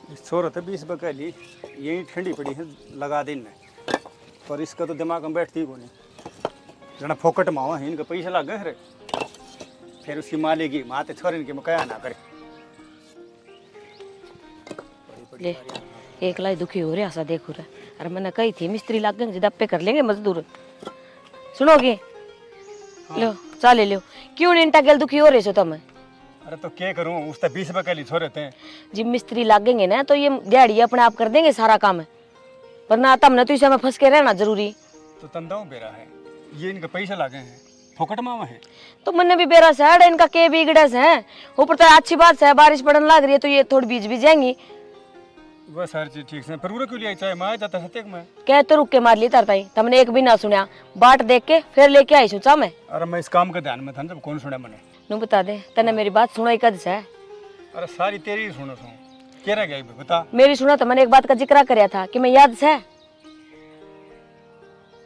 छोरो तो 20 बकली यही ठंडी पड़ी है लगा दिन में, पर इसका तो दिमाग में बैठती को नहीं। जना फोकट में हुआ है इनका पैसा लग गए रे, फिर उसकी मालेगी माते छोरे इनके में कया ना करे। ले एक लाई दुखी हो रहा सा देखो रे। अरे मैंने कही थी मिस्त्री लग गए दप्पे कर लेंगे मजदूर। सुनोगे? लो चाले लो। क्यों निंटा गेल दुखी हो रहे सो तुम? अरे तो क्या करूं, उससे 20 बकली छोरे थे। जब मिस्त्री लागेंगे ना तो ये दिहाड़ी अपने आप कर देंगे सारा काम, वरना तुमने तो इसे में फंस के रहना जरूरी। तो तंदाऊ बेरा है, ये इनका पैसा लगे हैं फोकट मावा है। तो मैंने भी बेरा से इनका के बिगड़े से है। ऊपर तो अच्छी बात है बारिश पड़ने लग रही है तो ये थोड़ी बीज भी जाएंगी। बस हर चीज ठीक से पर पूरा क्यों लिया चाहे मैं जाता सत्य में कह तो रुक के मार ली तरता ही तुमने एक भी ना सुना। बाट देख के फिर लेके आई सोचा मैं। अरे मैं इस काम का ध्यान में था जब कौन सुना मैंने। नू बता दे तने मेरी बात सुनाई कद से? अरे सारी तेरी ही सुनो सुन क्या रह गया बता। मेरी सुना तो मैंने एक बात का जिक्र करया था कि मैं याद से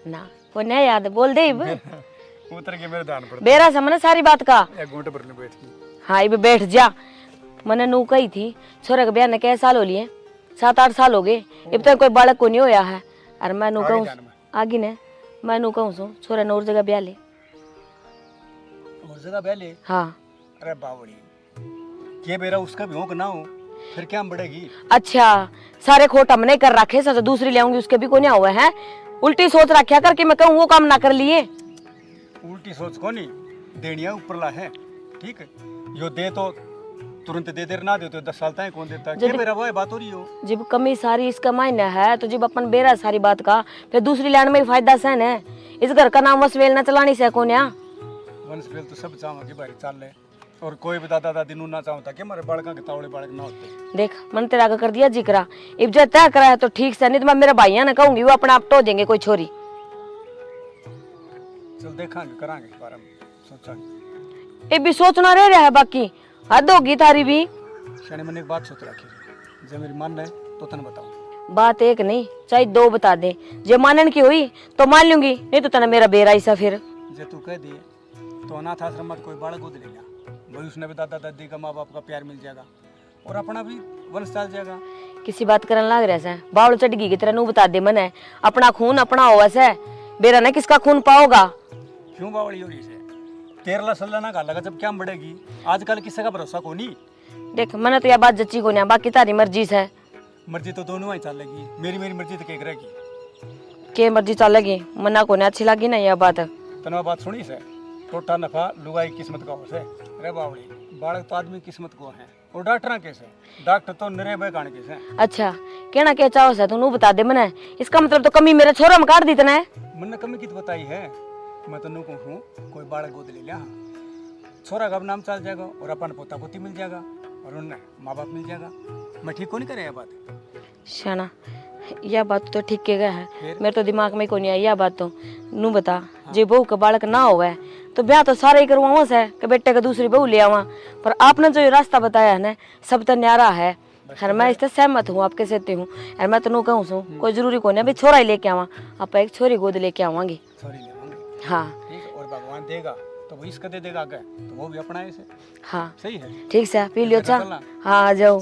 ना वो नहीं याद बोल दे उतर के मेरे ध्यान पर बेरा से मैंने सारी बात का एक घंटे पर बैठ गई। हाँ इब बैठ जा। मैंने नू कही थी छोरे के ब्याह ने कै साल हो लिए? 7-8 साल हो गए। अब तक कोई बालक को नहीं होया है। अरे मैं नू कहूँ आगे ने मैं नू कहूँ सो छोरा ने और जगह ब्याह ले। और जगह ब्याह ले? हाँ। अरे बावड़ी ये बेरा उसका भी हो कि ना हो फिर क्या बढ़ेगी। अच्छा सारे खोट हमने कर रखे सच दूसरी ले आऊंगी उसके भी कोई नहीं हुआ है। उल्टी सोच रखा कर कि मैं कहूँ वो काम ना कर लिए। उल्टी सोच को नहीं देनिया ऊपरला है ठीक है। यो दे तो तुरंत दे देर ना दे तो 10 साल तक कौन देता है। मेरा वो बात हो रही हो जब कमी सारी इसका मायने है तो जब अपन बेरा सारी बात का फिर दूसरी लैंड में फायदा सहन है। इस घर का नाम वसवेल न चलानी से कौन या वंशवेल तो सब चाहोगे भाई चाल ले और कोई भी दादा दादी नू ना चाहता कि हमारे बालका के तावड़े बालक ना होते। देख मन तेरा आगे कर दिया जिक्रा इब जो तय करा है तो ठीक से नहीं तो मैं मेरे भाइयों ने कहूंगी वो अपने आप टो देंगे कोई छोरी। चल देखांगे करांगे इस बारे में सोचांगे। ये भी सोचना रह रहा है बाकी हद होगी थारी भी। शनि मैंने एक बात सोच रखी जब मेरी मन रहे तो तने बताऊं। बात एक नहीं चाहे दो बता दे। जे मानन की हुई तो मान लूंगी नहीं तो तना मेरा बेरा ऐसा फिर। जे तू कह दिए तो अनाथ आश्रम में कोई बालक गोद लेगा वही उसने भी दादा दादी का माँ बाप का प्यार मिल जाएगा और अपना भी वंश चल जाएगा। किसी बात करने लग रहा है बावड़ चढ़ गई की तरह नू बता दे मन अपना खून अपना हो वैसे बेरा ने किसका खून पाओगा। क्यों बावड़ी हो रही है 13 साल ना लगा जब क्या बढ़ेगी आजकल किसी का भरोसा को नहीं। देख मैंने तो यह बात जच्ची को नहीं बाकी तारी मर्जी से। मर्जी तो दोनों ही चलेगी मेरी मर्जी तो क्या करेगी। के मर्जी चलेगी मना को नहीं अच्छी लगी ना यह बात। तनवा बात सुनी से टोटा नफा लुगाई किस्मत का हो से। अरे बावड़ी बालक तो आदमी किस्मत को है और डॉक्टर कैसे डॉक्टर तो निरे बे गाने कैसे। अच्छा कहना क्या चाहो से तू बता दे मने इसका मतलब तो कमी मेरे छोरा में काट दी तने। मैंने कमी कित बताई है मैं तो कहूँ कोई बालक गोद ले लिया छोरा का नाम चल जाएगा और अपन पोता पोती मिल जाएगा और उन्हें माँ बाप मिल जाएगा। मैं ठीक को नहीं करे यह बात शाना यह बात तो ठीक के गया है मेरे तो दिमाग में को नहीं आई यह बात तो नू बता। हाँ। जे बहू का बालक ना हुआ तो ब्याह तो सारे ही करवाओ से कि बेटे का दूसरी बहू ले आवा पर आपने जो ये रास्ता बताया है ना सब तो न्यारा है। हर मैं इससे सहमत हूँ आपके सहते हूँ और मैं तो नू कहूँ सू कोई जरूरी को नहीं अभी छोरा ही लेके आवा आप एक छोरी गोद लेके आवांगी। हाँ और भगवान देगा तो वो इसका दे देगा आगे तो वो भी अपना ऐसे। हाँ सही है ठीक से पी लियो चा। हाँ आ जाओ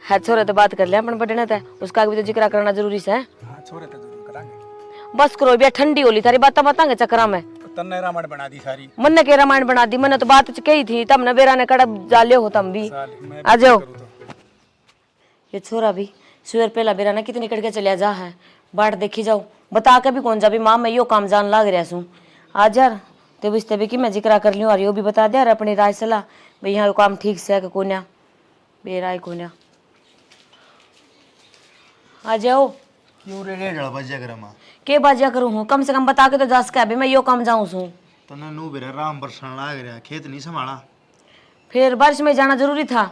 है छोरे तो बात कर लिया अपन बटने था उसका भी तो जिक्र करना जरूरी से। हाँ छोरे तो जरूर करांगे बस करो भैया ठंडी होली थारी बात बतांगे चक्रा में। तन्ने रामायण बना दी सारी मन के रामायण बना दी मैंने तो बात कही थी तब न बेरा ने कड़ब जालियो हो तम भी आ जाओ। ये छोरा भी सुअर पहला बेरा ने कितनी कड़के चलिया जा है बाट देखी जाओ बता के भी कौन जा भी माँ मैं यो काम जान लाग रहा सू आज यार तो इस तभी की मैं जिक्र कर लियो और यो भी बता दे यार अपनी राय सलाह भाई यहाँ काम ठीक से है कि कोन्या बेरा है कोन्या आ जाओ। क्यों रे रे बजा कर मां के बाजा करूँ हूँ कम से कम बता के तो जा सके अभी मैं यो काम जाऊँ सू तने नू बेरा राम बरसन लाग रहा खेत नहीं संभाला फिर बारिश में जाना जरूरी था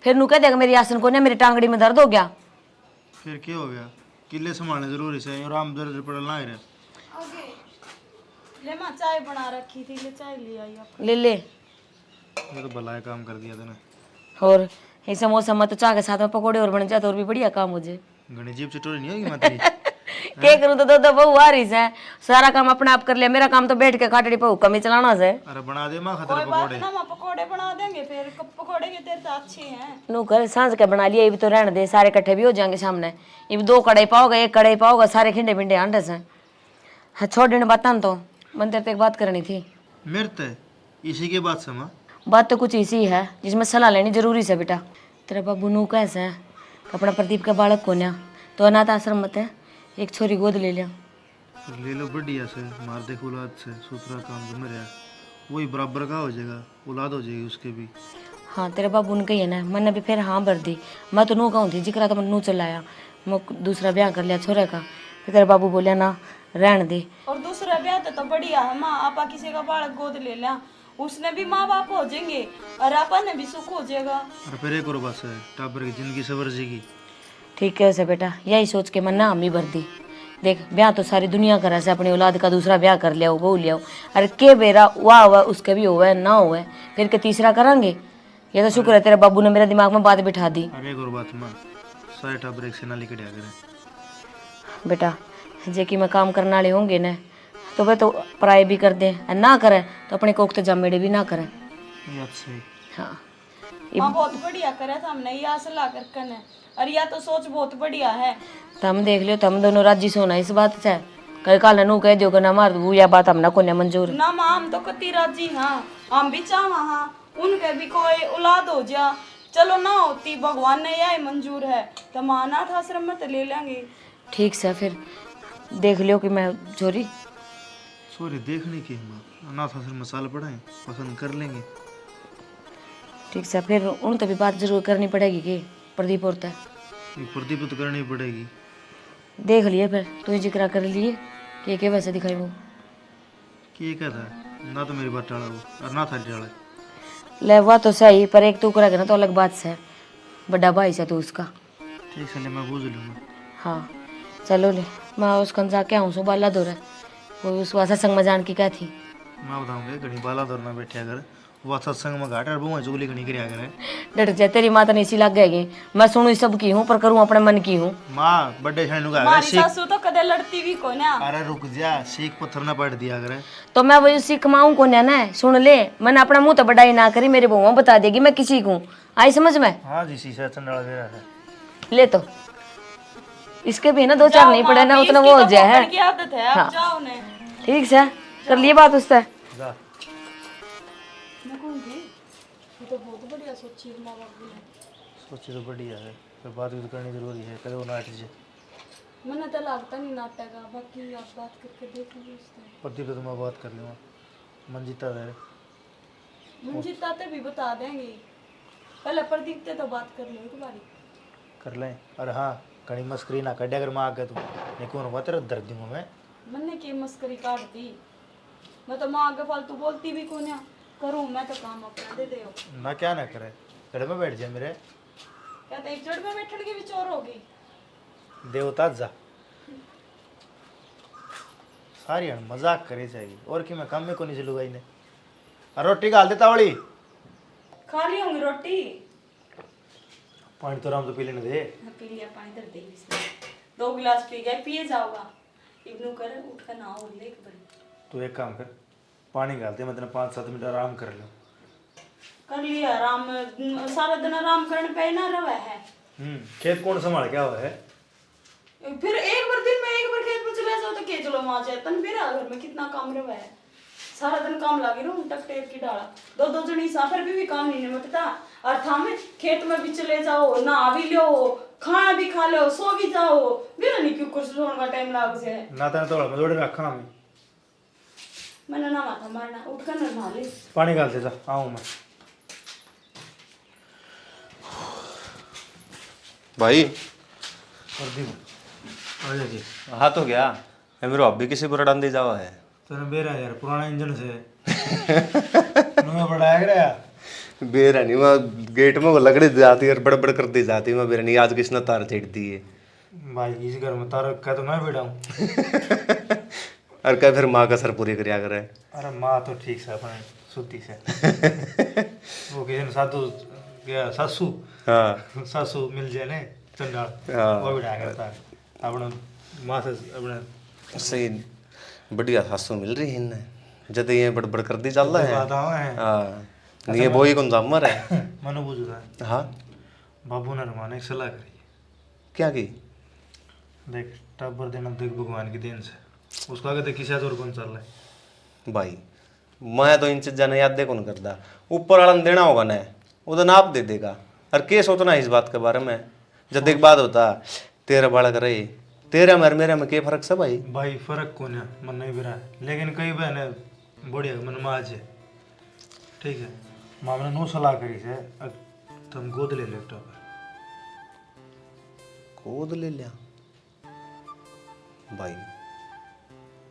फिर नू कह देगा मेरी आसन को मेरी टांगड़ी में दर्द हो गया फिर क्या हो गया किले संभालने जरूरी से और राम दर्द पड़ लाग रहा ले मां चाय बना रखी थी ले चाय ले आई आप ले ले ये तो भला काम कर दिया तूने। और ये समोसा मत चाह के साथ में पकोड़े और बन जाते और भी बढ़िया काम हो जाए। घनी जीप चटोरी नहीं होगी मैं तेरी क्या करूं तो दो बहू आ रही है, सारा काम अपने आप कर लिया, मेरा काम तो बैठ के खाटड़ी पे हुक्म ही चलाना से। अरे बना दे माँ खतर कोई बात पकौड़े। ना, हम पकोड़े बना देंगे फिर। पकोड़े के तेरे तो अच्छे हैं। नू कर सांझ के बना लिया, ये भी तो रहने दे, सारे इकट्ठे भी हो जाएंगे सामने। ये भी 2 कड़ाई पाओगे, 1 कड़ाई पाओगे, सारे खिंडे पिंडे आंडे से। हाँ छोड़ देने बात ना, तो मन तेरे से एक बात करनी थी। मेरे ते इसी के बाद से माँ। बात तो कुछ इसी है जिसमें सलाह लेनी जरूरी से बेटा। तेरा बाबू नू कैसे है, अपना प्रदीप का बालक को ना तो अनाथ आश्रम मत है, एक छोरी गोद ले लिया। ले लो बढ़िया से, मार दे औलाद से, सूत्रा काम जो मेरा वही बराबर का हो जाएगा, औलाद हो जाएगी उसके भी। हाँ तेरे बाबू ने कही है ना, मैंने भी फिर हाँ भर दी। मैं तो नू कहूँ थी जिक्रा तो मैं नू चलाया, मैं दूसरा ब्याह कर लिया छोरे का। फिर तेरे बाबू बोलिया ना रहने दे। और दूसरा ब्याह तो बढ़िया है माँ, आपा किसी का बालक गोद ले लिया, उसने भी माँ बाप हो जाएंगे और आपा ने भी सुख हो जाएगा। अरे फिर एक और बस है, टाबर की जिंदगी सवर जाएगी। ठीक है वैसे बेटा, यही सोच के मैं ना हम ही भर दी। देख ब्याह तो सारी दुनिया करे से, अपनी औलाद का दूसरा ब्याह कर लिया, बहू लिया। अरे के बेरा हुआ हुआ उसके भी हुआ है ना हुआ है, फिर के तीसरा करेंगे। ये तो शुक्र है तेरे बाबू ने मेरे दिमाग में बात बिठा दी। अरे एक और बात माँ, सारे टाबर एक से ना लेके करे। बेटा जे कि मैं काम करने वाले होंगे न तो वे तो पराए भी कर दें, ना करें तो अपने कोख तो जमेड़े भी ना करें। ये अच्छा है। हाँ माँ बहुत बढ़िया करे सामने, यह सलाह कर है। और यह तो सोच बहुत बढ़िया है। तो हम देख लियो, तो हम दोनों राजी सोना इस बात से। कल काल नू कह दियो ना मार वो या बात हमना को न मंजूर। ना माँ हम तो कति राजी हाँ, हम भी चाहा हाँ उनके भी कोई औलाद हो जा, चलो ना होती भगवान ने यह मंजूर है तो माँ अनाथ आश्रम में तो ले लेंगे। ठीक से फिर देख लियो कि मैं छोरी सॉरी देखने की माँ, अनाथ आश्रम में साल पढ़ाए, पसंद कर लेंगे। ठीक से फिर उन तो भी बात जरूर करनी पड़ेगी कि प्रदीप और ये प्रदीप तो करनी पड़ेगी। देख लिए फिर तू ही जिक्र कर लिए कि वैसे दिखाई वो कि क्या था ना, तो मेरी बात टाला वो और ना था टाला। ले हुआ तो सही, पर एक तू करेगा ना तो अलग बात से, बड़ा भाई से तू उसका। ठीक है, मैं बूझ लूँगा। हाँ चलो ले, मैं उसका जाके आऊँ सुबह ला दो रहा वो उस वासा संग में जान की क्या थी। मैं बताऊँगा घड़ी बाला दौर में बैठे अगर वो सत्संग में घाट और बुआ चुगली घड़ी करिया करे। डर जाए तेरी माता नहीं सी लग गई, मैं सुनू सब की हूँ पर करूँ अपने मन की हूँ। माँ बड्डे छाने का हमारी सासू तो कदे लड़ती भी को ना। अरे रुक जा, सीख पत्थर ना पड़ दिया करे। तो मैं वही सीख माऊँ को ना, सुन ले मैंने अपना मुंह तो बढ़ाई ना करी, मेरे बउआ बता देगी मैं किसी को। आई समझ में? हाँ जी, शीशा चंडाला दे रहा है। ले तो इसके भी ना 2-4 नहीं पड़े ना, उतना वो हो जाए है। की आदत है, अब जाओ ने। ठीक से कर लिए बात उससे। जा मैं कहूँगी ये तो बहुत बढ़िया सोची है माँ बाप ने। सोची तो बढ़िया है, पर बात भी तो करनी जरूरी है, कदे वो नाट जे। मैंने तो लगता नहीं नाटक का, बाकी आप बात करके देख लीजिए उससे। प्रदीप तो मैं बात कर लूँगा, मंजिता दे मंजिता ते भी बता देंगे, पहले प्रदीप ते तो बात कर लो एक बारी। कर लें। अरे हाँ कहीं मस्करी ना कर, अगर माँ आगे तू नहीं कौन हुआ तेरा दर्द दूंगा मैं। मैंने की मस्करी काट दी, मैं तो माँ आगे फालतू बोलती भी कौन है, करूँ मैं तो काम अपना दे दे। ना क्या ना करे, गड़े में बैठ जा मेरे। कहते एक जड़ में बैठने की भी चोर होगी। देवता जा सारी हन मजाक करे चाहिए, और कि मैं काम में को नहीं चलूँगा इन्हें। अरे रोटी डाल देता वाली, खा ली होंगी रोटी। पानी तो राम तो पी लेने दे। पी लिया पानी, दर दे इसमें 2 गिलास पी गए, पिए जाओगा। इग्नू कर उठ कर ना हो ले एक बार। तू एक काम कर, पानी डाल दे, मैं तेरा 5-7 मिनट आराम कर लूँ। कर लिया आराम, सारा दिन आराम करने पे ना रहा है। खेत कौन संभाल क्या हुआ है? फिर एक बार दिन में एक बार खेत में चले जाओ तो के चलो वहां जाए तन फिर घर में कितना काम रहा है। सारा दिन काम लागे रू टक टेप की डाला, 2-2 जनी साफर भी काम नहीं निपटता। और था में खेत में भी चले जाओ, नहा भी लो, खाना भी खा लो, सो भी जाओ, बिना नहीं क्यों कुछ सोने का टाइम लाग से। ना तेरा तो मैं जोड़े रखा हमें। मैंने ना माथा मारना, उठ कर नहा ले। पानी डाल दे जा, आऊँ मैं। भाई प्रदीप आ जा जी। हाँ तो क्या है, मेरे अब भी किसी को रडान दे जावा है। तेरा बेरा यार पुराना इंजन से नया बढ़ाया गया। बेरा नहीं, वहाँ गेट में वो लकड़ी जाती है और बड़बड़ कर दी जाती है। मैं बेरा नहीं, आज किसने तार छेड़ दी है भाई इस घर में तार क्या तो मैं बैठा हूँ। और क्या फिर माँ का सर पूरी करिया करे। अरे माँ तो ठीक से अपने सुती से वो किसी ने साधु क्या सासू, हाँ सासू मिल जाए ने चंडाल हाँ। वो बैठाया करता है। अपना माँ से अपने सही बढ़िया सासू मिल रही है इन्हें जद ये बड़बड़ कर दी चल रहा है बात आवा है हाँ नहीं बोई कौन जामर है मनु बुझता हाँ बाबू ने रमाने की सलाह करी क्या की देख टब्बर देना देख भगवान की देन से उसको आगे देख किसी और कौन चल रहा है भाई मैं तो इन चीज़ों ने याद दे कौन करता ऊपर वाला ने देना होगा ना वो तो नाप दे देगा और के सोचना है इस बात के बारे में जब एक बात होता तेरा बालक रहे तेरा मेरे में क्या फर्क है भाई भाई फर्क कौन है मन नहीं भी रहा है लेकिन कई बहने बढ़िया मन में आज है ठीक है माँ ने नो सलाह करी से तुम गोद ले लो टब्बर गोद ले लिया भाई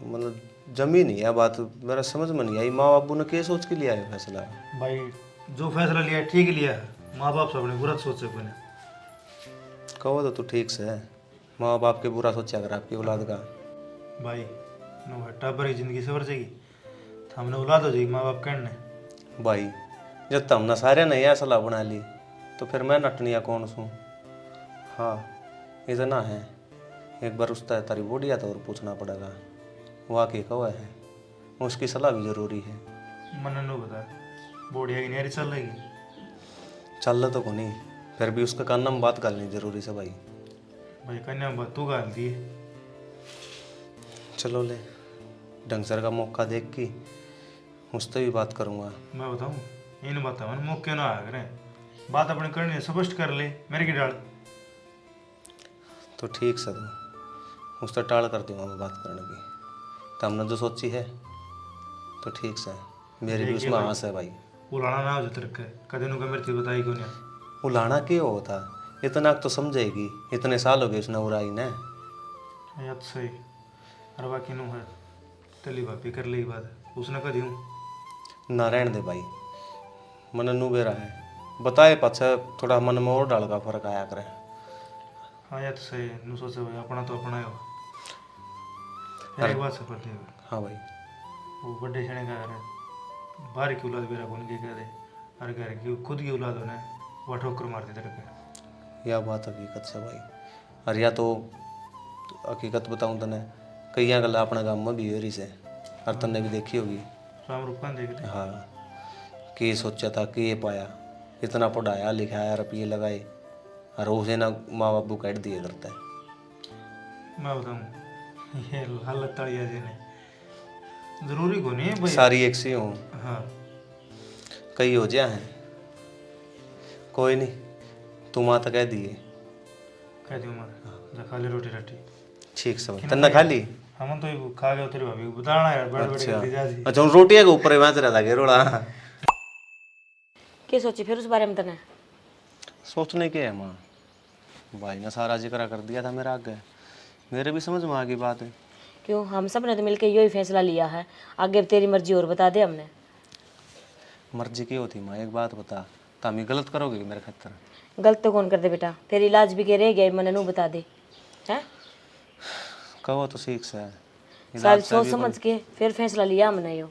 मतलब जमी नहीं है बात मेरा समझ में नहीं आई माँ बाबू ने क्या सोच के लिया है फैसला भाई जो फैसला लिया है, ठीक लिया है माँ बाप से अपने बुरा सोचे कोई नहीं कहो तो तू ठीक से है माँ बाप के बुरा सोचा कर आपकी औलाद का भाई नो है टब्बर की जिंदगी सवर जाएगी तो हमने औलाद हो जाएगी माँ बाप कहने भाई जब तुमने सारे ने यह सलाह बना ली तो फिर मैं नटनिया कौन सूँ हाँ इतना है एक बार उसका तारी बोडिया तो और पूछना पड़ेगा वाकई कवा है उसकी सलाह भी जरूरी है मन नो बता बोढ़िया की नहीं चल रहेगी चल तो को नहीं फिर भी उसका कान में बात करनी जरूरी से भाई भाई कन्या बात तू गाल दी चलो ले ढंगसर का मौका देख के उससे भी बात करूँगा मैं बताऊँ इन बात मन मौके ना आया करें बात अपने करनी है स्पष्ट कर ले मेरे की डाल तो ठीक से तो उससे टाल कर दूँगा मैं बात करने की तो हमने जो सोची है तो ठीक से मेरी भी उसमें आस है भाई उलाना ना हो जाए तेरे के कदे नु का मेरे थी बताई क्यों नहीं वो लाना क्यों होता इतना तो समझेगी इतने साल हो गए उसने उड़ाई ने याद सही अरे बाकी नु है तली भापी कर ली बात उसने कह दियूँ ना रहने दे भाई मन नू बेरा है बताए पाछा थोड़ा मन में और डाल का फर्क आया करे हाँ याद सही नु सोचे भाई अपना तो अपना ही हो एक बात से पड़ती है हाँ भाई वो बड़े छने का करे बाहर की औलाद बेरा कौन के कह दे अरे घर की खुद की औलाद होने वो ठोकर मारती तेरे के यह बात हकीकत से भाई और या तो हकीकत बताऊँ तने कई गल अपने गाँव में भी हो रही से और तने भी देखी होगी राम रूपान देख ले हाँ कि सोचा था कि ये पाया इतना पढ़ाया लिखाया रुपये लगाए और उसे ना माँ बापू काट दिए करता है मैं बताऊँ ये हालत तड़िया जी ने जरूरी को नहीं है भाई सारी एक सी हूँ हाँ कई हो जाए हैं कोई नहीं तुम आ तो कह दिए कह दियो मैं जा खा ले रोटी राटी ठीक सब तन्ना खा ली हम तो ये खा गए तेरी भाभी को बताना यार बड़े बड़े अच्छा जल्दी जा जी अच्छा रोटियां के ऊपर वहां रहा था घेरोड़ा क्या सोची फिर उस बारे में तने सोचने के है माँ भाई ने सारा जिक्र कर दिया था मेरा आगे मेरे भी समझ में आ गई बात है क्यों हम सब ने तो मिलकर यही फैसला लिया है आगे तेरी मर्जी और बता दे हमने मर्जी की होती माँ एक बात बता तामी गलत करोगे मेरे खातर गलत तो कौन कर दे बेटा तेरी इलाज भी के रह गया मैंने नू बता दे हैं कहो तो सीख से सारी सोच समझ के फिर फैसला लिया हमने यो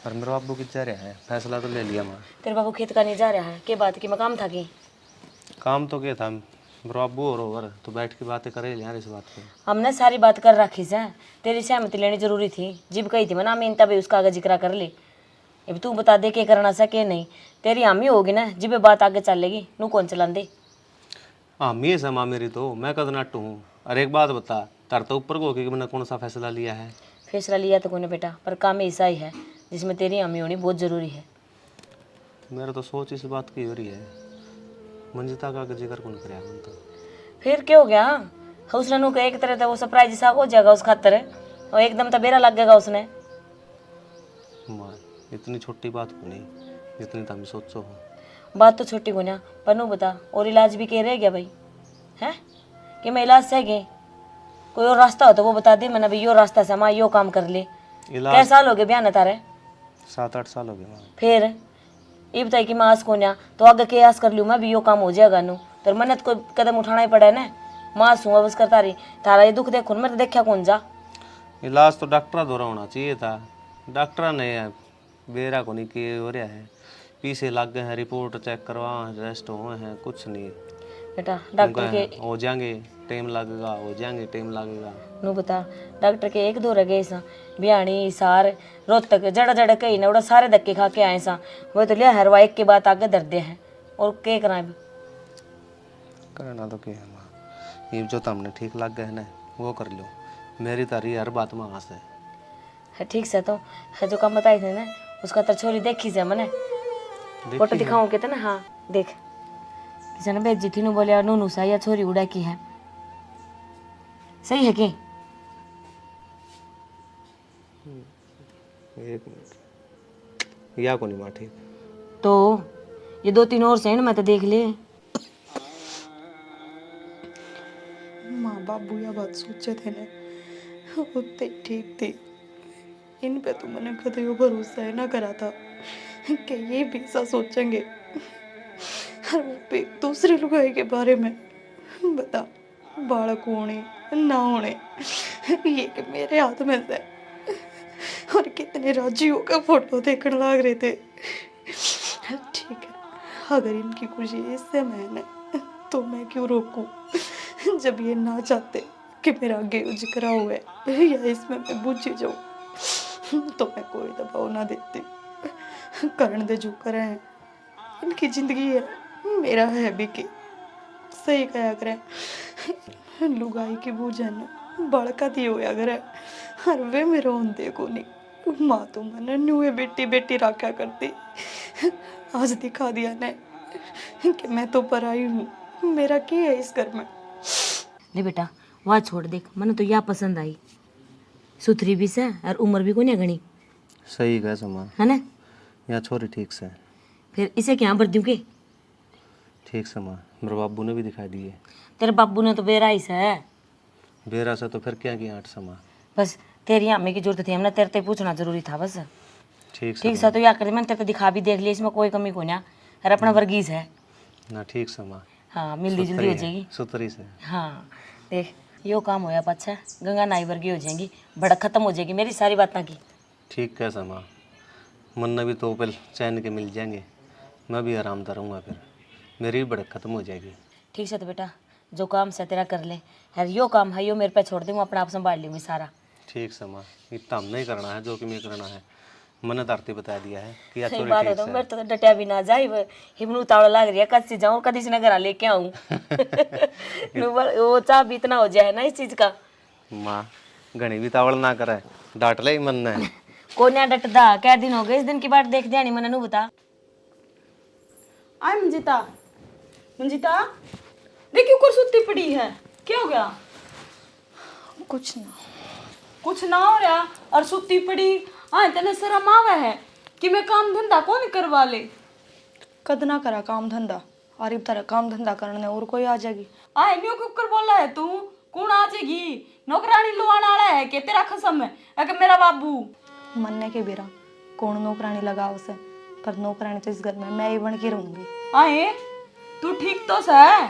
पर मेरे बाबू की जा रहा है फैसला तो ले लिया माँ तेरे बाबू खेत का नहीं जा रहा है के बात की मकाम था कि काम तो क्या था मेरे बाबू और ओवर तो बैठ के बातें करे यार इस बात पे हमने सारी बात कर रखी से तेरी सहमति लेनी जरूरी थी जिब कही थी मना मीन तभी उसका आगे जिक्र कर ली अब तू बता दे के करना सा के नहीं तेरी हामी होगी ना जिब बात आगे चलेगी नू कौन चलांदे हाँ मैं है माँ मेरी तो मैं कद नाटू हूँ और एक बात बता तार तो ऊपर को कि मैंने कौन सा फैसला लिया है फैसला लिया तो कोई बेटा पर काम ऐसा ही है जिसमें तेरी हामी होनी बहुत जरूरी है मेरा तो सोच इस बात की हो रही है मंजिता का जिक्र कौन करे मन तो फिर क्या हो गया उसने नू एक तरह से वो सरप्राइज सा हो जाएगा उस खातर और एकदम तो बेरा लग गएगा उसने माँ इतनी छोटी बात को नहीं जितनी तुम सोचो हो बात तो छोटी गुना पर नू बता और इलाज भी के रह गया भाई हैं कि मैं इलाज से गई कोई और रास्ता हो तो वो बता दे मैंने भाई यो रास्ता से माँ यो काम कर ले इलाज कै साल हो गए बयान तारे 7-8 साल हो गए माँ फिर ये बताई कि मैं आस को ना तो आगे के आस कर लूँ मैं भी यो काम हो जाएगा नू तो मैंने तो कोई कदम उठाना ही पड़ा है ना माँ सूँ बस करता रही तारा ये दुख देखो मैं तो देखा कौन जा इलाज तो डॉक्टर द्वारा होना चाहिए था डॉक्टर ने बेरा को नहीं किए हो रहा है पीछे लग गए हैं रिपोर्ट चेक करवा रेस्ट हुए हैं कुछ नहीं बेटा डॉक्टर के हो जाएंगे टाइम लगेगा, हो जाएंगे, टाइम लगेगा। नू बता डॉक्टर के एक दो रह सा बिहानी सार रोहतक जड़ा जड़ा कहीं ना उड़ा सारे धक्के खा के आए सा। वो तो लिया हरवा एक के बाद आगे दर्दे हैं और के करा भी करना तो क्या है माँ, ये जो तुमने ठीक लग गया है ना वो कर लो, मेरी तारी हर बात में आस है। ठीक से तो है जो काम बताए थे ना उसका तो छोरी देखी से मैंने फोटो दिखाऊं के तो ना। हाँ देख किसी ने भेजी थी, नू बोलिया नूनू सा या छोरी उड़ा की है, सही है कि? एक मिनट, या को नहीं माँ ठीक। तो ये 2-3 और से मैं तो देख ले। माँ बाबू या बात सोचे थे ना उतने ठीक थी, इन पे तो मैंने कभी भरोसा ही ना करा था कि ये भी ऐसा सोचेंगे। और वो भी दूसरे लुगाई के बारे में। बता बालक होने ना होने ये कि मेरे हाथ में से, और कितने राजी होकर फोटो देखने लग रहे थे। ठीक है अगर इनकी खुशी इससे मैंने तो मैं क्यों रोकूं, जब ये ना चाहते कि मेरा आगे जिक्र हुआ है या इसमें मैं बुझ जाऊं तो मैं कोई दबाव ना देती। करण दे जो करे हैं, इनकी जिंदगी है, मेरा है भी कि सही कहा करे। लुगाई की बूझन बड़का दी होया करे, और वे मेरे होंदे को नहीं। माँ तो मैंने न्यूए बेटी बेटी रखा करती, आज दिखा दिया ने कि मैं तो पराई हूँ, मेरा क्या है इस घर में। ले बेटा वहाँ छोड़ देख, मैंने तो यह पसंद आई, सुथरी भी से और उम्र भी को नहीं घनी सही कह समा, है ना। या छोरी ठीक से, फिर इसे क्या भर दूँ के? ठीक समा, मेरे बाबू ने भी दिखा दिए। तेरे बाबू ने तो बेरा ही है। बेरा से तो फिर क्या किया 8 समा। बस तेरी हमें की जरूरत थी, हमने तेरे से पूछना जरूरी था बस। ठीक ठीक सा तो या कर मैंने तेरे को दिखा भी देख लिया, इसमें कोई कमी को ना, और अपना वर्गीज है ना। ठीक समा, हाँ मिलती जुलती हो जाएगी। सुतरी से। हाँ देख यो काम होया पाछा गंगा नाई वर्गी हो जाएगी, भड़क खत्म हो जाएगी मेरी सारी बातें की। ठीक है समा, मन्ना भी तो पल चैन के मिल जाएंगे, मैं भी आरामदार रहूँगा, फिर मेरी भी भड़क खत्म हो जाएगी। ठीक है तो बेटा जो काम से तेरा कर ले, यार यो काम है यो मेरे पे छोड़ दे, मैं अपना आप संभाल लूँगी सारा। ठीक समा, इतना हम नहीं करना है जो कि मैं करना है, मैंने तारती बता दिया है कि या सही छोरी बात है, ठीक तो से। मेरे तो डटिया भी ना जाए, हिमनू तावड़ा लग रही है, कद से जाऊँ कदी से नगर लेके आऊँ। वो चाह भी इतना हो जाए ना इस चीज का। माँ घनी भी तावड़ ना करे, डांट ले मन ने। को ना डटदा, क्या दिन हो गए इस दिन की बात देख दिया नहीं मैंने, नू बता। आय मंजिता, मंजिता देख क्यों कर सुत्ती पड़ी है, क्या हो गया? कुछ ना, कुछ ना हो रहा और सुत्ती पड़ी। हाँ तेने शर्म आवे है कि मैं काम धंधा कौन करवा ले? कद ना करा काम धंधा, और इब तरह काम धंधा करने और कोई आ जाएगी। आए न्यू क्यों कर बोला है तू? कौन आ जाएगी? नौकरानी लुआने वाला है कि तेरा खसम है कि मेरा बाबू? मन्ने के बेरा कौन नौकरानी लगा उसे, पर नौकरानी तो इस घर में मैं ही बन के रहूंगी। आए तू ठीक तो है?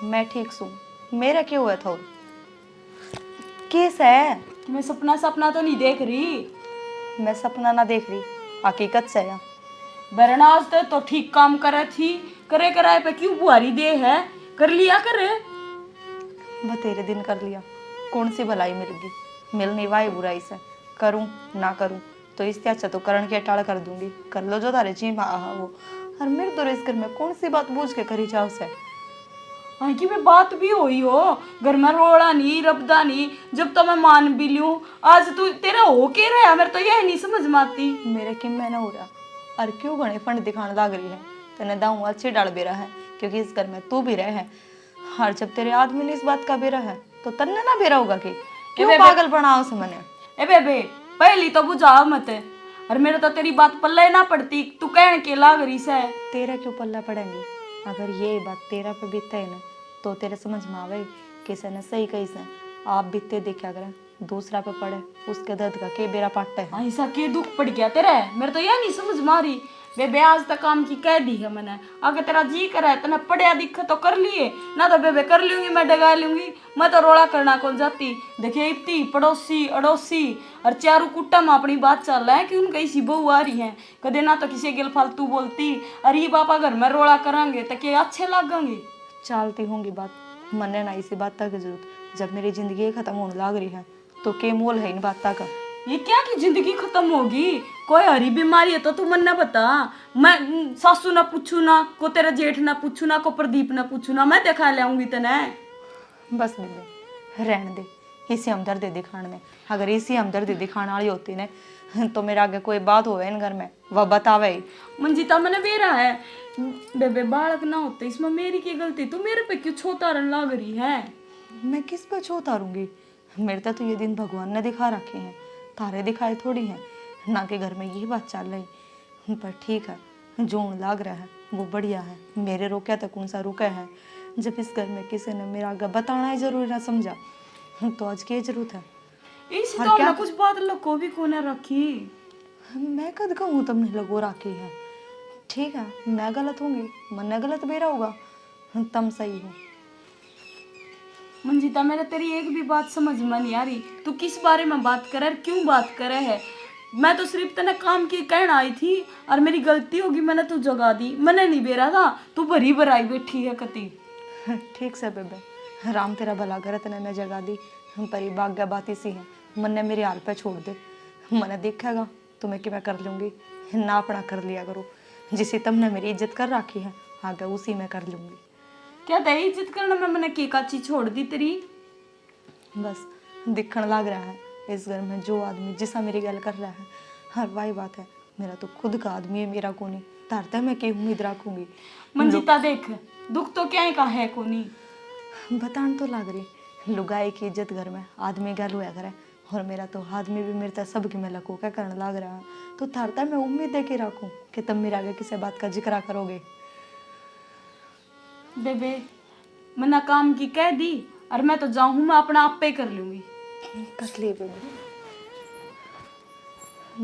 मैं ठीक सू, मेरा क्या हुआ था? केस है, मैं सपना सपना तो नहीं देख रही। मैं सपना ना देख रही, हकीकत से है। बरनाज तो ठीक काम करे थी, करे कराए पे क्यों बुआरी दे है? कर लिया करे, बतेरे दिन कर लिया, कौन सी भलाई मिलेगी? मिलनी वाई बुराई से, करूं ना करूं तो इससे अच्छा तो करण के टाल कर दूंगी। कर लो जो तारे जी वो, और मेरे तो इस घर में कौन सी बात बूझ के करी जाओ से। हाँ कि मैं बात भी हुई हो, घर में रोड़ा नहीं रबदा नहीं, जब तो मैं मान भी लूं। आज तू तेरा हो के रहा, मेरे तो यह नहीं समझ में आती। मेरे किम में ना हो रहा, और क्यों घने फंड दिखाने लग रही है? तेने दाऊँ अच्छी डाल बेरा है, क्योंकि इस घर में तू भी रहे है, और जब तेरे आदमी ने इस बात का बेरा है तो तन्ने ना बेरा होगा कि क्यों पागल बनाओ से मने? ए बेबे पहली तो बुझाओ मत, और मेरे तो तेरी बात पल्ले ना पड़ती, तू कहने के लाग रही से। तेरा क्यों पल्ला पड़ेंगी? अगर ये बात तेरा पे बीते है ना तो तेरे समझ में आवे किसी ने सही कही से। आप बीते देखा करें, दूसरा पे पड़े उसके दर्द का के बेरा पाटे है। ऐसा के दुख पड़ गया तेरे? मेरे तो यह नहीं समझ मारी। बेबे आज तक काम की कह दी है मैंने, अगर तेरा जी करे तना पड़िया दिख तो कर लिए, ना तो बेबे कर लूंगी, मैं डगा लूंगी, मैं तो रोड़ा करना कौन जाती। देखिए इतनी पड़ोसी अड़ोसी और चारू कुटम अपनी बात चल रहा है कि उनकी ऐसी बहू आ रही है, कदे ना तो किसी गिल फालतू बोलती, अरे बापा घर में रोड़ा करांगे तो क्या अच्छे लगेंगे? चलती होंगी बात, मन्ने ना इसी बात की जरूरत, जब मेरी जिंदगी खत्म होने लग रही है तो के मोल है इन बातों का। ये क्या की जिंदगी खत्म होगी? कोई हरी बीमारी है तो तू मन ना बता। मैं सासू ना पूछू ना, को तेरा जेठ ना पूछू ना, को प्रदीप ना पूछू ना, मैं देखा ले आऊंगी तने। बस बेबे रहने दे इसी हमदर्दी दिखाने में। अगर इसी हमदर्दी दिखाने वाली होती ने तो मेरे आगे कोई बात होवे इन घर में वह बतावे ही। मंजीता मैंने बेरा है बेबे, बालक ना होते इसमें मेरी की गलती? तू मेरे पे क्यों छोतारन लग रही है? मैं किस पे छो उतारूंगी? मेरे तो ये दिन भगवान ने दिखा रखे हैं, तारे दिखाए थोड़ी हैं ना कि घर में यही बात चल रही। पर ठीक है, जो लाग रहा है वो बढ़िया है। मेरे रोके तो कौन सा रुका है? जब इस घर में किसी ने मेरा आगे बताना ही जरूरी ना समझा तो आज की जरूरत है। इसी तो हमने कुछ बात लोग भी कोने रखी। मैं कद कहूँ तुमने लगो रखी है? ठीक है, मैं गलत होंगी, मन गलत बेरा होगा, तुम सही हो। मंजीता मेरे तेरी एक भी बात समझ में नहीं आ रही। तू किस बारे में बात करे, क्यों बात करे है? मैं तो सिर्फ तेने काम की कहना आई थी और मेरी गलती होगी, मैंने तू जगा दी। मैंने नहीं बेरा था, तू भरी भराई बैठी है कती। ठीक से बेबे, राम तेरा भला करे तने मैं जगा दी, पर ये भाग्य बात इसी है। मन ने मेरे हाल पे छोड़ दे, मैंने देखेगा तुम्हें कि मैं कर लूंगी। ना अपना कर लिया करो, जिसे तुमने मेरी इज्जत कर रखी है आगे उसी में कर लूंगी। क्या दे इज्जत करना में मैंने की का चीज छोड़ दी तेरी? बस दिखने लग रहा है इस घर में जो आदमी जिसा मेरी गल कर रहा है, हर वही बात है। मेरा तो खुद का आदमी है, मेरा को नहीं तारता मैं की उम्मीद रखूंगी। मंजीता देख, दुख तो क्या का है कोनी। बतान तो लग रही लुगाई की इज्जत घर में आदमी गल हुआ करे, और मेरा तो आदमी भी मेरे सब की मैं लको क्या करने लग रहा है। तो थारता मैं उम्मीद दे के रखूं कि तुम मेरे आगे किसी बात का जिक्र करोगे। बेबे मैंने काम की कह दी और मैं तो जाऊं, मैं अपना आप पे कर लूंगी। कस लिए बेबी,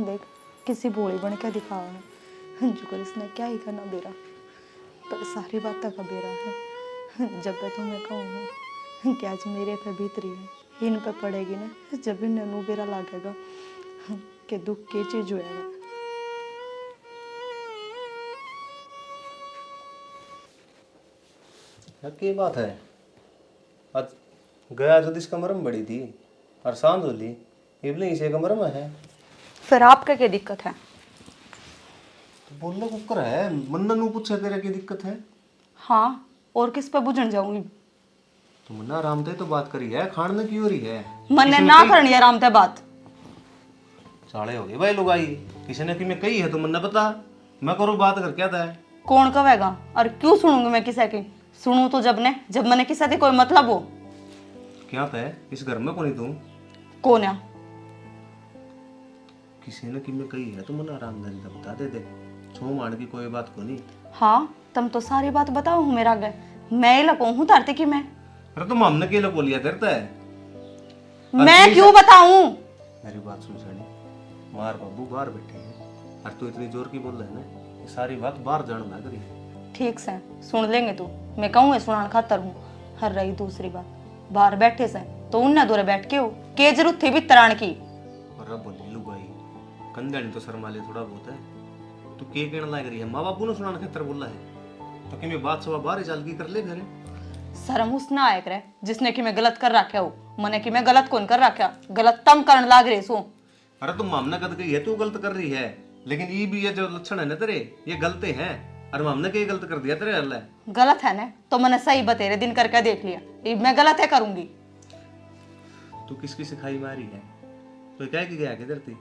देख किसी भोली बन के दिखावा है जुकर इसने क्या ही करना बेरा, पर सारी बातें का बेरा है। जब मैं तुम्हें कहूँ कि आज मेरे पे भीतरी है, इन पे पड़ेगी ना, जब इन नू बेरा लागेगा कि दुख की चीज होएगा। की बात है? आज गया जो इस कमरे में बड़ी थी और सांझ होली इबली इसे कमरे में है। फिर आपका क्या दिक्कत है? तो बोलना कुकर है, मन्ना नू पूछे तेरे की दिक्कत है? हाँ, और किस पे बुझन जाऊंगी? तो मन्ना आराम से तो बात करी है, खान में क्यों हो रही है? मैंने ना करनी आराम से बात। साले हो गए भाई लुगाई, किसी ने कि मैं कही है तो मन्ना बता, मैं करूँ बात कर क्या था? कौन कहेगा और क्यों सुनूंगी मैं किसी की? सुनू तो जब मैंने किसी से कोई मतलब हो। क्या था इस घर में कौन तू? कौन है? किसी ने कि मैं कही है तो मन्ना आराम से बता दे दे, छो मान की कोई बात को नहीं। हाँ, तुम तो सारी बात बताओ हूँ मेरा आगे, मैं लको हूँ तारते की मैं। अरे तुम हमने के लिए बोलिया करता है? मैं क्यों बताऊं? मेरी बात सुन सानी, मार बाबू बाहर बैठे हैं और तू इतनी जोर की बोल रहा है ना, ये सारी बात बाहर जान ना करी। ठीक से सुन लेंगे तू, मैं कहूँ सुनान खातर हूँ। हर रही दूसरी बात, बाहर बैठे से तो उन्हें दूर बैठ के हो के जरूरत थी भी तरान की। और बोली लू भाई कंधे तो शर्मा ले थोड़ा बहुत है, तू के कहने लग रही है? माँ बापू ने सुनाने खातर बोला है तो कि मैं बात सब बाहर चल की कर ले घरे। शर्म उस ना आया करे जिसने कि मैं गलत कर रखा हो, मने कि मैं गलत कौन कर रखा, गलत तम करने लाग रही सो। अरे तुम मामना कद गई है, तू गलत कर रही है, लेकिन ये भी ये जो लक्षण है ना तेरे, ये गलत है। और मामने के गलत कर दिया तेरे अल्लाह। गलत है ना तो मैंने सही बतेरे दिन करके देख लिया, ये मैं गलत है करूंगी। तू किसकी सिखाई मारी है? तो क्या की गया किधर थी?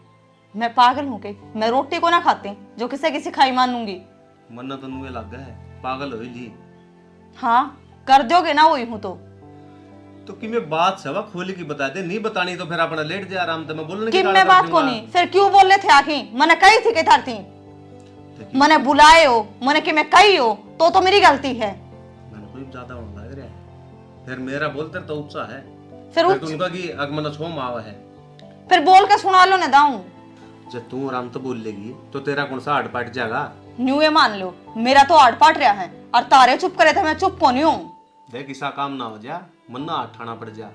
मैं पागल हूँ के मैं रोटी को ना खाती जो किसी की सिखाई मानूंगी। मन्ना तो नुए लग गया है, पागल हो ली। हाँ कर दोगे ना वही हूँ तो कि मैं बात सवा खोली की बता दे, नहीं बतानी तो फिर अपना लेट जा आराम से। मैं बोलने कि की मैं बात को नहीं फिर क्यों बोल रहे थे आखी? मैंने कही थी कि थार थी, मैंने बुलाए हो, मैंने कि मैं कही हो तो मेरी गलती है। मैंने कोई ज्यादा होने लग रहा है, फिर मेरा बोलते तो उत्साह है, फिर उनका की अगमन छोम आवा है, फिर बोल के सुना लो ना दाऊं। जब तू आराम तो बोल लेगी तो तेरा कौन सा हट पाट जाएगा? न्यू ये मान लो मेरा तो आड़ पाट रहा है और तारे चुप करे थे मैं चुप को नहीं हूँ। देख ऐसा काम ना हो जा, मन्ना हाथ ठाना पड़ जा,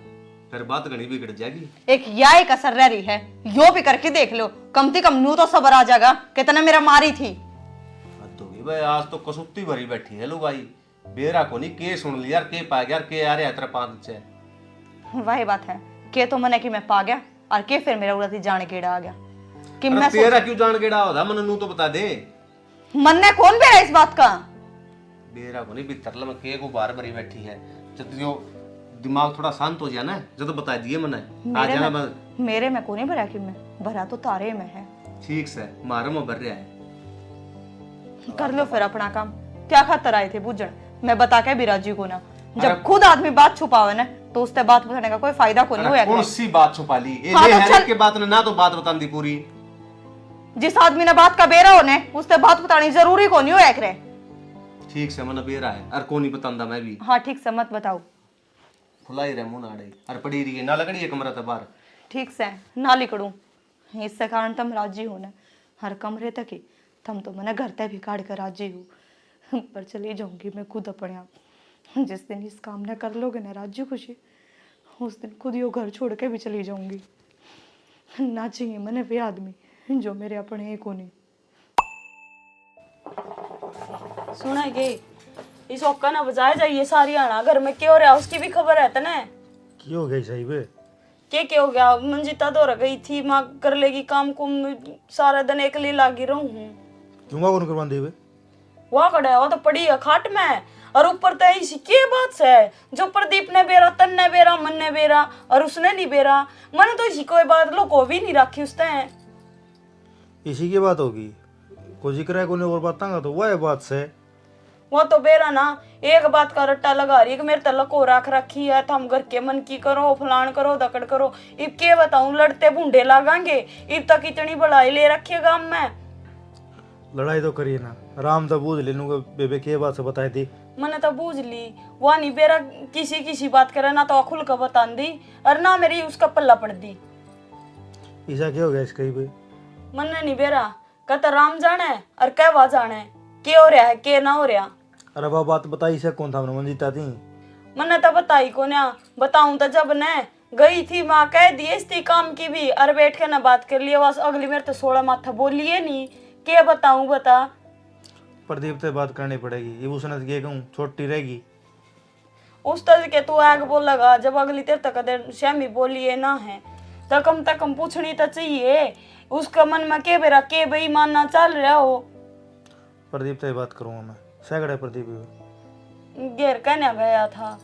फिर बात घनी बिगड़ जाएगी। एक या एक असर रह रही है, यो भी करके देख लो, कम से कम न्यू तो सबर आ जाएगा कितना मेरा मारी थी। हद हो गई भाई, आज तो कसुत्ती भरी बैठी है लो भाई, बेरा को नहीं के सुन लिया के पा गया के आ रहा तेरा पांच छे वही बात है के तो मने कि मैं पा गया और के फिर मेरा उड़ती जाने केड़ा आ गया कि अरे मैं तेरा क्यों जान गेड़ा होता मन नू तो बता दे मन ने कौन बेरा इस बात का बेरा को नहीं भीतर लम के को बार भरी बैठी है जब जो दिमाग थोड़ा शांत हो जाए ना जब तो बता दिए मने आ जाना मेरे में को नहीं भरा कि मैं भरा तो तारे में है। ठीक से मारे में भर रहा है कर लो फिर अपना काम क्या खातर आए थे बुझण मैं बता के बिराजी को ना जब खुद आदमी बात छुपावे ना तो उससे बात बताने का कोई फायदा को नहीं होया कौन सी बात छुपा ली ये हाँ, ले तो है चल- के बात ने ना तो बात बता दी पूरी जिस आदमी ने बात का बेरा होने उससे बात बतानी जरूरी को नहीं होया करे। ठीक से मन बेरा है और को नहीं बतांदा मैं भी हाँ ठीक से मत बताओ फुलाई रे मुंह नाड़े और पड़ी रही है ना लगड़ी है कमरा तो बाहर ठीक से ना लिखड़ू इससे कारण तुम राजी हो ना हर कमरे तक ही तुम तो मैंने घर तक भी काट कर राजी हो पर चली जाऊंगी मैं खुद अपने आप जिस दिन इस काम ने कर लोगे ना राजी खुशी उस दिन खुद यो घर छोड़ के भी चली जाऊंगी ना चाहिए मैंने वे आदमी जो मेरे अपने एक होने। सुना है के इस ओक्का ना बजाए जाइए सारी आना घर में क्यों रहा उसकी भी खबर है तने क्यों हो गई सही बे के हो गया मंजिता दौड़ गई थी माँ कर लेगी काम कुम सारा दिन अकेली लागी रहूं हूँ क्यों कौन करवान दे बे वहाँ खड़ा है वो तो पड़ी है खाट में और ऊपर तो इसी के बात से है जो प्रदीप ने बेरा तन ने बेरा मन ने बेरा और उसने नहीं बेरा मैंने तो इसी कोई बात लो को भी नहीं रखी उसने इसी की बात होगी को जिक्र है कोई और बताऊंगा तो वह बात से वो तो बेरा ना एक बात का रट्टा लगा रही है कि मेरे तलक को रख रखी है तो हम घर के मन की करो फलान करो दकड़ करो इब के बताऊं लड़ते बूंढे लगांगे इब तक इतनी बड़ाई ले रखी है गांव में लड़ाई तो करिए ना आराम से बूझ लेनू बेबे के बात से बताई थी मैंने तो बूझ ली वह नहीं बेरा किसी बात करे ना तो खुल कर बता दी और ना मेरी उसका पल्ला पड़ दी ऐसा क्या हो गया इसका ही बे मैंने नहीं बेरा कहता राम जाने और कहवा जाने के हो रहा है के ना हो रहा अरे वह बात बताई से कौन था मन जीता थी मैंने तो बताई को ना बताऊं तो जब ने गई थी माँ कह दी इस काम की भी और बैठ के ना बात कर लिया बस अगली मेरे तो 16 माथा बोलिए नहीं के बताऊं बता प्रदीप से बात करनी पड़ेगी ये उसने ये कहूँ छोटी रहेगी उस तरह के तू आग बोलेगा जब अगली तेरे तक श्यामी बोलिए ना है तो कम तक हम पूछनी तो चाहिए उसका मन में के बेरा के बेईमान ना चल रहा हो प्रदीप से बात करूँगा मैं सैकड़े प्रदीप घेर कहने गया था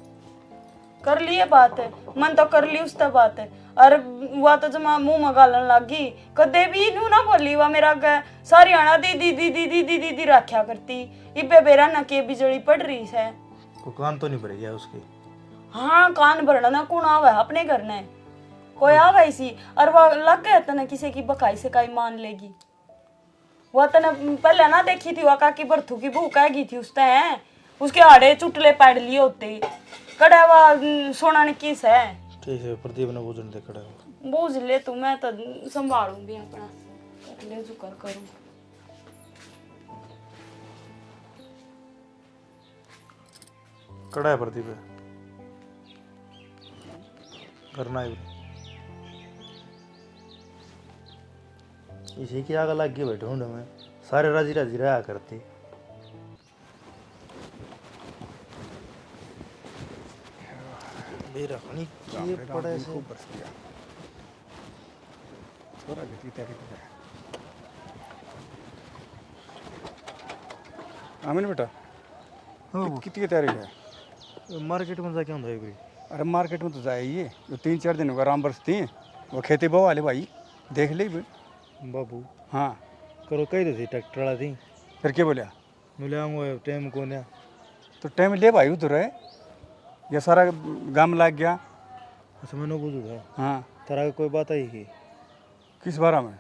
कर लिए बात मन तो कर ली उससे बात और वह तो जमा मुंह में गालन लगी कदे भी नू ना बोली वह मेरा सारी आना दीदी दीदी दीदी दीदी रखा करती इबे बेरा न के बिजली पड़ रही है को कान तो नहीं भर गया उसके हाँ कान भरना ना कौन आवे अपने घर ने कोई आवे इसी और वह लग गया तना किसी की बकाई से काई मान लेगी वह तने पहले ना देखी थी वह काकी बर्थू की भूख आ गई थी उसने उसके आड़े चुटले पैड लिए होते कड़ा वह सोना किस है ठीक है प्रदीप ने बूझने दे खड़ा बूझ ले तू मैं तो संभालूंगी अपना कर ले जो करूं कड़ा है प्रदीप करना है इसी की आग लग गई बैठे हूँ मैं सारे राजी राजी रहा करती मेरा पानी ये पड़ा है खूब बरस गया थोड़ा गति तैयारी कर आमिन बेटा कितनी की तैयारी है मार्केट में जाके होता है कोई अरे मार्केट में तो जाइए जो 3-4 दिन होगा आराम बरसती है वो खेती बो वाले भाई देख ले भाई बाबू हाँ करो कही थी ट्रैक्टर वाला थी फिर क्या बोलिया मिले आऊँगा टाइम को ना तो टाइम ले भाई उधर है ये सारा गाम लग गया अच्छा मैंने बुझू था हाँ तारा कोई बात आई कि किस बारा में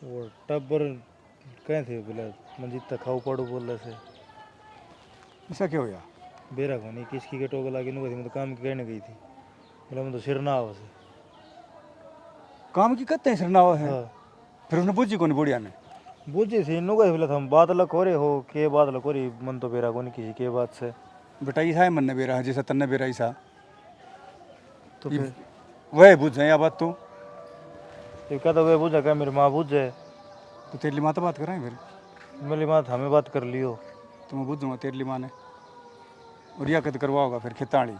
वो टब्बर कहे थे बोला मंजित तक खाऊ पड़ो बोल रहे से ऐसा क्या हो गया बेरा को नहीं किसकी के टोक लागे नुका थी मैं तो काम की कहने गई थी बोला मैं तो सिर ना आवा से काम की करते हैं सरनावा है हाँ फिर उसने पूछी कौन बुढ़िया ने बुझे थे नुका बोला था हम बात लग हो रहे हो के बात लग हो रही मन तो बेरा को नहीं किसी के बात से बेटा ऐसा है मन ने बेरा है जैसा तन्ने बेरा ऐसा तो फिर वह बुझ जाए या बात तो क्या तो वे बुझा क्या मेरी माँ बुझ जाए तेरी माँ तो बात कराएं फिर मेरी माँ हमें बात कर लियो तो मैं बुझ दूंगा तेरी माँ ने और या कद करवाओगा फिर खिताड़ी।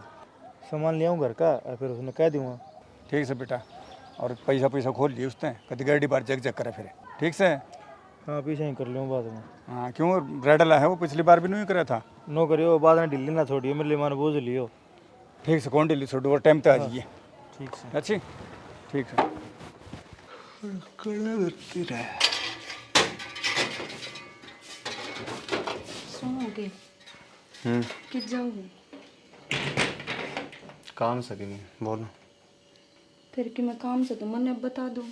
सामान ले आऊँ घर का और फिर उसने कह दूँगा। ठीक से बेटा, और पैसा पैसा खोल लिए उसने कद गाड़ी बार जग जग करे फिर। ठीक से। हाँ पीछे ही कर लूँ बाद में। हाँ क्यों, रेडला है वो, पिछली बार भी नहीं करा था। नो करियो बाद में ढीली ना छोड़ियो, मेरे लिए माने बोझ लियो। ठीक से कौन ढीली छोड़ो, और टाइम पे आ जाइए। ठीक से। अच्छी ठीक है। सुनोगे कि जाओगे काम सके नहीं बोलो। फिर कि मैं काम से तो मैंने अब बता दूं।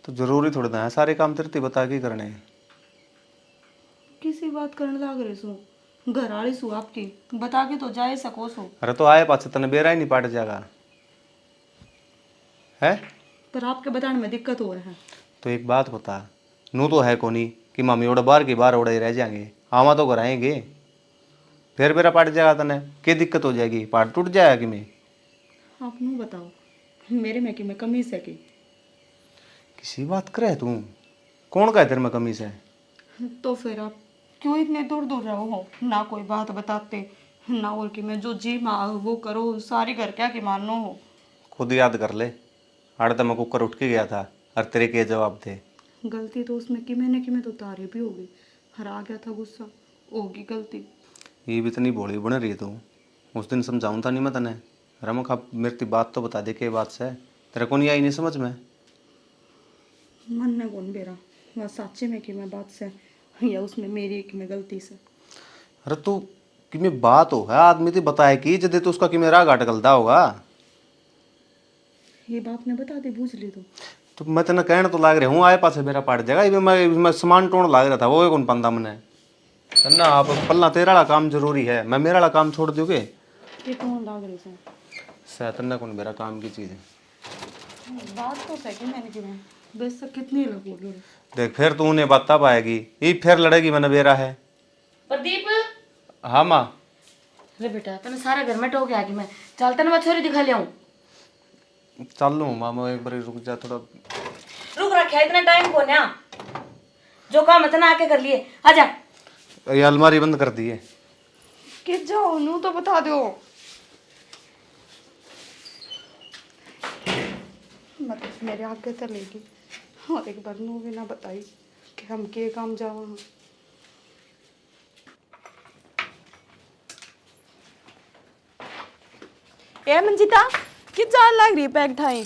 तो जरूरी थोड़ा ना है सारे काम तेरे बता के करने हैं। किसी बात करने लाग रहे सो, घर वाली सो आपकी, बता के तो जाए सको सो। अरे तो आए पास तने बेरा ही नहीं पाट जाएगा है। पर आपके बताने में दिक्कत हो रहा है। तो एक बात बता, नू तो है कोनी कि मम्मी ओड़ा बाहर की बाहर ओड़ा ही रह जाएंगे, आवा तो घर आएंगे। फिर बेरा पाट जाएगा तने, क्या दिक्कत हो जाएगी, पाट टूट जाएगा कि मैं। आप नू बताओ मेरे में कि मैं कमी से की। किसी बात करे तू, कौन का है तेरे में कमी से। तो फिर आप क्यों इतने दूर दूर रहो हो, ना कोई बात बताते ना, और कि मैं जो जी माँ वो करो, सारी घर क्या कि मानो हो। खुद याद कर ले, आड़े तो मैं कुकर उठ के गया था और तेरे के जवाब थे। गलती तो उसमें कि मैंने तो तारीफ भी हो गई, हर आ गया था गुस्सा, होगी गलती। ये भी इतनी भोली बन रही है तू। उस दिन समझाऊं था नहीं मैं तने, रमक आप मेरी बात तो बता दे के बात से तेरे को नहीं आई नहीं समझ में। मन ने कौन बेरा वह सच्चे में कि मैं बात से या उसमें मेरी कि मैं गलती से। अरे तू कि मैं बात हो है आदमी तो बताए कि जदे तो उसका कि मेरा घाट गलता होगा। ये बात ने बता दी बूझ ली तो मैं तेना कहने तो लाग रहा हूँ, आए पास मेरा पाट जाएगा। ये मैं सामान टोण लाग रहा था, वो कौन पंदा मैंने ना। आप पल्ला तेरा वाला काम जरूरी है, मैं मेरा वाला काम छोड़ दोगे। ये कौन लाग रही से सैतन कौन मेरा काम की चीज़ है। बात तो सही मैंने कि मैं बेस कितनी लगो लो। देख फिर तू उन्हें बता पाएगी, ये फिर लड़ेगी मैंने बेरा है। प्रदीप, हाँ माँ। अरे बेटा तने सारा घर में टोके आके मैं चलता ना, मैं छोरी दिखा ले आऊं। चल लूँ मामा, एक बार रुक जा थोड़ा। रुक रखा इतना टाइम को ना, जो काम है तना आके कर लिए, आजा। ये अलमारी बंद कर दी है। कि जाओ नू तो बता दो। मतलब मेरे आगे चलेगी और एक बार नू भी ना बताई कि हम के काम जावा। ए मंजिता कि जान लग रही है पैक ठाई।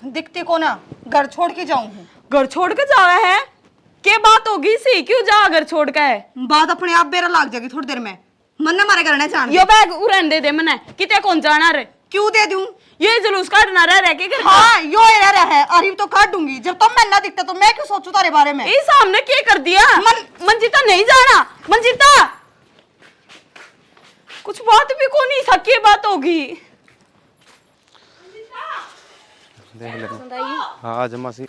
दिखती को ना, घर छोड़ के जाऊं हूँ। घर छोड़ के जावा है, के बात होगी सी, क्यों जा घर छोड़ के है। बात अपने आप बेरा लाग जाएगी थोड़ी देर में। मन ना मारे करने जान यो बैग उड़न दे मने, किते कौन जाना रे। क्यों दे दूं? ये जुलूस काटना रह के घर। हाँ यो रह रहा है, अरे तो काट दूंगी। जब तुम मैं ना दिखता तो मैं क्यों सोचूं तारे बारे में। ये सामने क्या कर दिया। मंजिता नहीं जाना, मंजिता कुछ बात भी को नहीं सकी बात होगी। देख ले हाँ जमा सी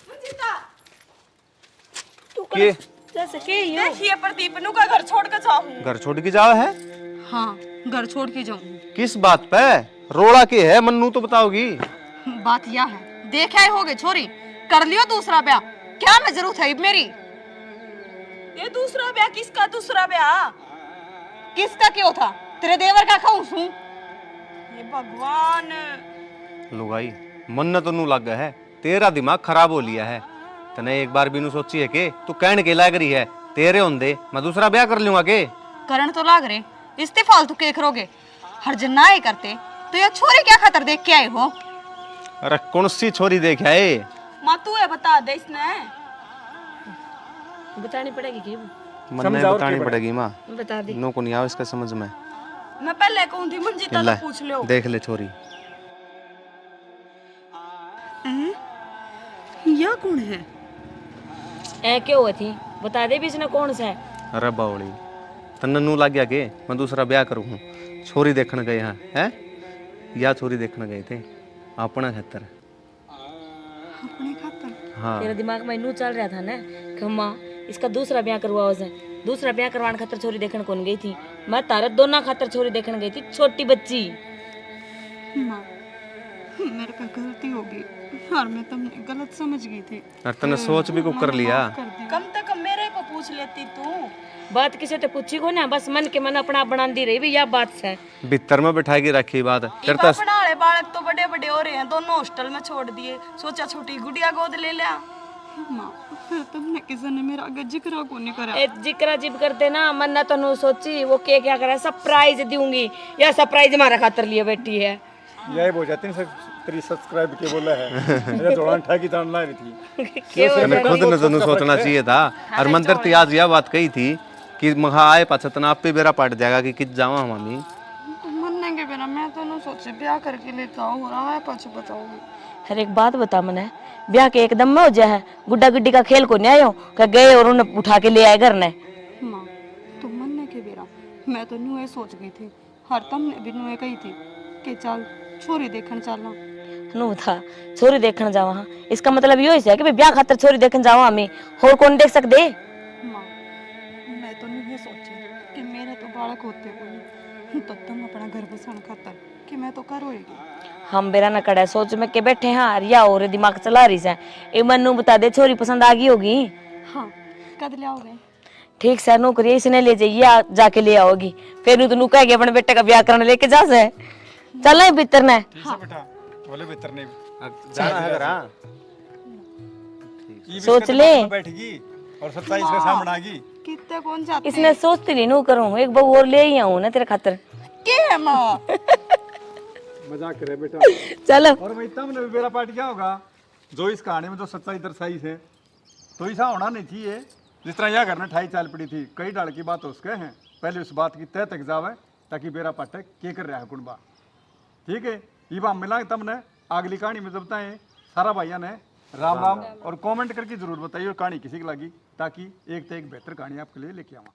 के जैसे के यो देखिए प्रदीप नु का घर छोड़ के जाऊं। घर छोड़ के जाओ है। हाँ घर छोड़ के जाऊं। किस बात पे रोड़ा के है, मन्नू तो बताओगी। बात यह है, देखा ही होगे छोरी, कर लियो दूसरा ब्याह। क्या मैं जरूरत है मेरी। ये दूसरा ब्याह किसका, दूसरा ब्याह किसका क्यों था, तेरे देवर का खाऊं हूं। ये भगवान। लुगाई मन तो नू लग है, तेरा दिमाग खराब हो लिया है। तने एक बार भी नू सोची है के तू कहने के लाग रही है तेरे होंदे मैं दूसरा ब्याह कर लूंगा के। करण तो लाग रहे, इसते फालतू के करोगे। हर जन्ना ही करते तो ये छोरी क्या खतर देख के आए हो। अरे कौन सी छोरी देख आए। माँ तू है बता दे इसने। बतानी पड़ेगी कि मन में बतानी पड़ेगी माँ, बता दी। नो को नहीं आओ इसका समझ में। मैं पहले कहूं थी मंजिता ले, तो पूछ लो। देख ले छोरी। यह कौन है। ए क्यों हुआ थी, बता दे भी इसने कौन सा है। अरे बावली तन्ने नू लग गया के मैं दूसरा ब्याह करूँ। छोरी देखने गए हैं है? या छोरी देखने गए थे अपना खातर। अपने खातर। हाँ तेरा दिमाग में नू चल रहा था ना कि माँ इसका दूसरा ब्याह करवाओ से। दूसरा ब्याह करवाने खातर छोरी देखने कौन गई थी, मैं तारे दोनों खातर छोरी देखने गई थी, छोटी बच्ची। माँ मेरे पे गलती होगी और मैं तुमने गलत समझ गई थी। और तने सोच भी को कर लिया। कम से कम मेरे को पूछ लेती तू। बात किसी तो पूछी को ना, बस मन के मन अपना बना दी रही भी यह बात से। भीतर में बैठा के रखी बात करता अपना वाले बालक तो बड़े बड़े हो रहे हैं, दोनों हॉस्टल में छोड़ दिए, सोचा छोटी गुड़िया गोद ले लिया। माँ फिर तुमने किसी ने मेरा आगे जिक्र को नहीं करा। ए जिक्र जिब करते ना मन ना तो सोची वो क्या करे, सरप्राइज दूंगी या सरप्राइज हमारा खातर लिए बैठी है। यही बोल जाती है तेरी सब्सक्राइब के बोला है ये थोड़ा ठगी तान ला रही थी मैंने खुद न तनु सोचना चाहिए था। और मंदिर तो आज यह बात कही थी कि महा आए पाछा तना आप पे बेरा पड़ जाएगा कि कित जावा मामी। मरने के बिना मैं तो ना सोचे ब्याह करके लेता हूँ, हो रहा है पाछू बताऊंगी। हर एक बात बता मने, ब्याह के एकदम में हो जाए है, गुड्डा गुड्डी का खेल को नहीं आयो क्या गए और उन्हें उठा के ले आए घर ने। माँ तुम मरने के बेरा मैं तो न्यू सोच गई थी, हर तुमने भी न्यू कही थी कि चल छोरी देखने चलना। नु था छोरी देखने जावा, हाँ इसका मतलब यो है कि ब्याह खातर छोरी देखने जावा हमें, और कौन देख सकते। माँ मैं तो नहीं सोची कि मेरे तो बालक होते कोई तो तुम अपना घर बसाने खातर कि मैं तो कर होएगी। हम बेरा न कड़ा सोच में के बैठे हाँ या और दिमाग चला रही से। ए मनु बता दे छोरी पसंद आ गई होगी। हाँ कद ले आओगे? ठीक से नौकरी इसने ले जाइए जाके ले आओगी, फिर नु कह अपने बेटे का ब्याह करने लेके जा से चल नहीं भीतर ने। हाँ। बेटा बोले भीतर नहीं जाना है करा सोच ले बैठगी और 27 का सामने आगी। कितने कौन जाते इसने सोचती नहीं नु करूं एक बहू और ले ही आऊं ना तेरे खातर। के है माँ? मजाक करे बेटा। चलो और मैं इतना मैंने मेरा पार्ट क्या होगा जो इस कहानी में जो सच्चाई दर्शाई है तो ऐसा होना नहीं चाहिए। जिस तरह यह घर में ठाई चाल पड़ी थी, कई डाल की बात उसके हैं, पहले उस बात की तय तक जावे ताकि बेरा पाठक के कर रहा है कुंबा। ठीक है ये बात मिला तमने अगली कहानी में जब बताएं सारा भाइयों ने राम राम और कमेंट करके जरूर बताइए और कहानी किसी की लगी ताकि एक बेहतर कहानी आपके लिए लेके आवा।